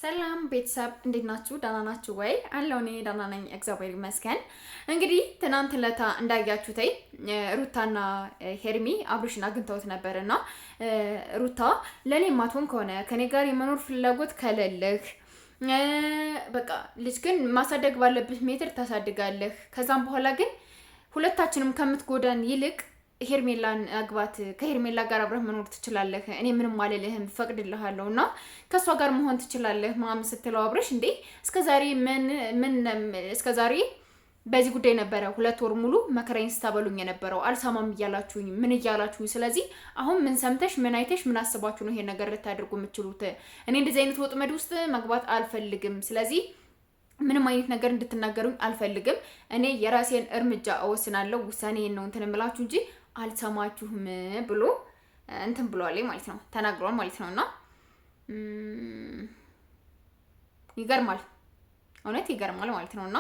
ሰላም ቤተሰብ እንዴት ናችሁ? ደህና ናችሁ ወይ? አለው እኔ ደህና ነኝ እግዚአብሔር ይመስገን። እንግዲህ ትናንት ለታ እንዳያችሁት ሩታና ሄርሚ አብርሽን አግኝተውት ነበርና ሩታ ለኔ ማትሆን ከሆነ ከኔ ጋር የመኖር ፍላጎት ከሌለህ በቃ ልጅ ግን ማሳደግ ባለብህ ሜትር ታሳድጋለህ። ከዛም በኋላ ግን ሁለታችንም ከምትጎዳን ይልቅ ሄርሜላን አግባት፣ ከሄርሜላ ጋር አብረህ መኖር ትችላለህ፣ እኔ ምንም አልልህም፣ ፈቅድልሃለሁ እና ከሷ ጋር መሆን ትችላለህ ምናምን ስትለው አብርሽ እንዴ እስከዛሬ እስከዛሬ በዚህ ጉዳይ ነበረ 2 ወር ሙሉ መከራዬን ስታበሉኝ የነበረው አልሰማም እያላችሁኝ ምን እያላችሁኝ፣ ስለዚህ አሁን ምን ሰምተሽ ምን አይተሽ ምን አስባችሁ ነው ይሄን ነገር ልታደርጉ የምትችሉት? እኔ እንደዚህ አይነት ወጥመድ ውስጥ መግባት አልፈልግም። ስለዚህ ምንም አይነት ነገር እንድትናገሩኝ አልፈልግም። እኔ የራሴን እርምጃ እወስናለሁ። ውሳኔን ነው እንትን እምላችሁ እንጂ አልሰማችሁም ብሎ እንትን ብሏል ማለት ነው፣ ተናግሯል ማለት ነውና ይገርማል፣ እውነት ይገርማል ማለት ነውና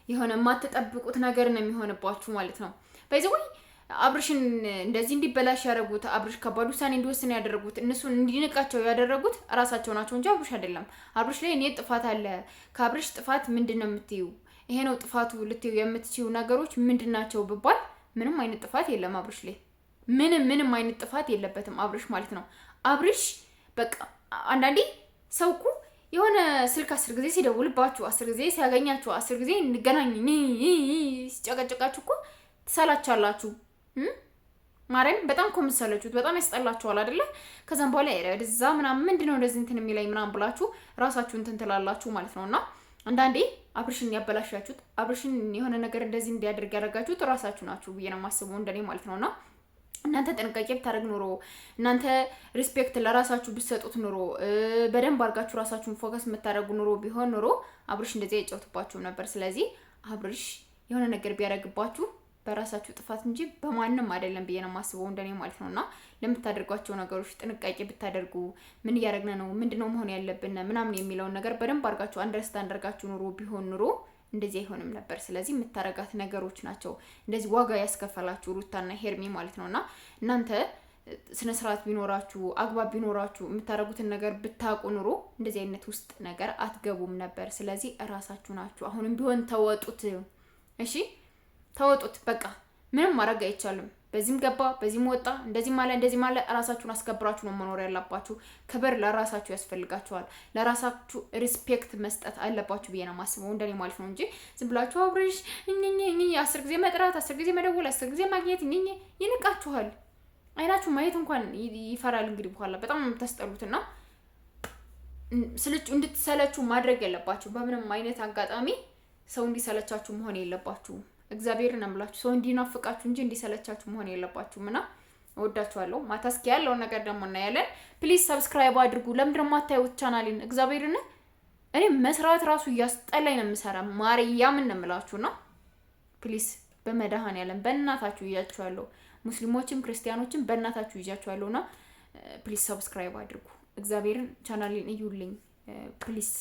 የሆነ የማትጠብቁት ነገር ነው የሚሆንባችሁ ማለት ነው። በዚህ ወይ አብርሽን እንደዚህ እንዲበላሽ ያደረጉት አብርሽ ከባድ ውሳኔ እንዲወስን ያደረጉት እነሱን እንዲንቃቸው ያደረጉት እራሳቸው ናቸው እንጂ አብርሽ አይደለም። አብርሽ ላይ እኔ ጥፋት አለ። ከአብርሽ ጥፋት ምንድነው የምትዩ? ይሄ ነው ጥፋቱ ልትዩ የምትችዩ ነገሮች ምንድናቸው ብባል ምንም አይነት ጥፋት የለም አብርሽ ላይ። ምንም አይነት ጥፋት የለበትም አብርሽ ማለት ነው። አብርሽ በቃ አንዳንዴ ሰው እኮ የሆነ ስልክ 10 ጊዜ ሲደውልባችሁ 10 ጊዜ ሲያገኛችሁ 10 ጊዜ እንገናኝ ሲጨቀጨቃችሁ እኮ ትሰላቻላችሁ። ማርያም በጣም እኮ የምትሰለቹት በጣም ያስጠላችኋል አይደለ? ከዛም በኋላ ወደዛ ምናምን ምንድነው እንደዚህ እንትን የሚለኝ ምናምን ብላችሁ ራሳችሁን እንትን ትላላችሁ ማለት ነውና አንዳንዴ አብርሽን ያበላሻችሁት አብርሽን የሆነ ነገር እንደዚህ እንዲያደርግ ያደርጋችሁት ራሳችሁ ናችሁ ብዬ ነው የማስበው እንደኔ ማለት ነውና እናንተ ጥንቃቄ ብታደርግ ኑሮ እናንተ ሪስፔክት ለራሳችሁ ብትሰጡት ኑሮ በደንብ አድርጋችሁ ራሳችሁን ፎከስ የምታደርጉ ኑሮ ቢሆን ኑሮ አብርሽ እንደዚህ አይጫወትባችሁም ነበር። ስለዚህ አብርሽ የሆነ ነገር ቢያደርግባችሁ በራሳችሁ ጥፋት እንጂ በማንም አይደለም ብዬ ነው የማስበው እንደኔ ማለት ነውና ለምታደርጓቸው ነገሮች ጥንቃቄ ብታደርጉ ምን እያደረግን ነው ምንድነው መሆን ያለብን ምናምን የሚለውን ነገር በደንብ አድርጋችሁ አንደርስታንድ አድርጋችሁ ኑሮ ቢሆን ኑሮ እንደዚህ አይሆንም ነበር። ስለዚህ የምታረጋት ነገሮች ናቸው እንደዚህ ዋጋ ያስከፈላችሁ ሩታና ሄርሚ ማለት ነውና እናንተ ስነ ስርዓት ቢኖራችሁ አግባብ ቢኖራችሁ የምታረጉትን ነገር ብታውቁ ኑሮ እንደዚህ አይነት ውስጥ ነገር አትገቡም ነበር። ስለዚህ እራሳችሁ ናችሁ። አሁንም ቢሆን ተወጡት። እሺ ተወጡት። በቃ ምንም ማድረግ አይቻልም። በዚህም ገባ በዚህም ወጣ እንደዚህ ማለት ራሳችሁን አስከብራችሁ ነው መኖር ያለባችሁ። ክብር ለራሳችሁ ያስፈልጋችኋል። ለራሳችሁ ሪስፔክት መስጠት አለባችሁ ብዬ ነው የማስበው እንደኔ ማለት ነው እንጂ ዝም ብላችሁ አብርሽ 10 ጊዜ መጥራት 10 ጊዜ መደወል 10 ጊዜ ማግኘት ይንቃችኋል። አይናችሁ ማየት እንኳን ይፈራል። እንግዲህ በኋላ በጣም የምታስጠሉትና እንድትሰለችሁ ማድረግ ያለባችሁ በምንም አይነት አጋጣሚ ሰው እንዲሰለቻችሁ መሆን የለባችሁ። እግዚአብሔርን አምላችሁ ሰው እንዲናፍቃችሁ እንጂ እንዲሰለቻችሁ መሆን የለባችሁም እና እወዳችኋለሁ። ማታ እስኪ ያለውን ነገር ደግሞ እናያለን። ፕሊዝ ሰብስክራይብ አድርጉ። ለምንድን ነው የማታዩት ቻናሌን? እግዚአብሔርን እኔ መስራት ራሱ እያስጠላኝ ነው የምሰራ ማርያምን ነው የምላችሁና ፕሊዝ በመድኃኔዓለም በእናታችሁ ይያችኋለሁ። ሙስሊሞችም ክርስቲያኖችም በእናታችሁ ይያችኋለሁና ፕሊዝ ሰብስክራይብ አድርጉ። እግዚአብሔርን ቻናሌን እዩልኝ ፕሊዝ።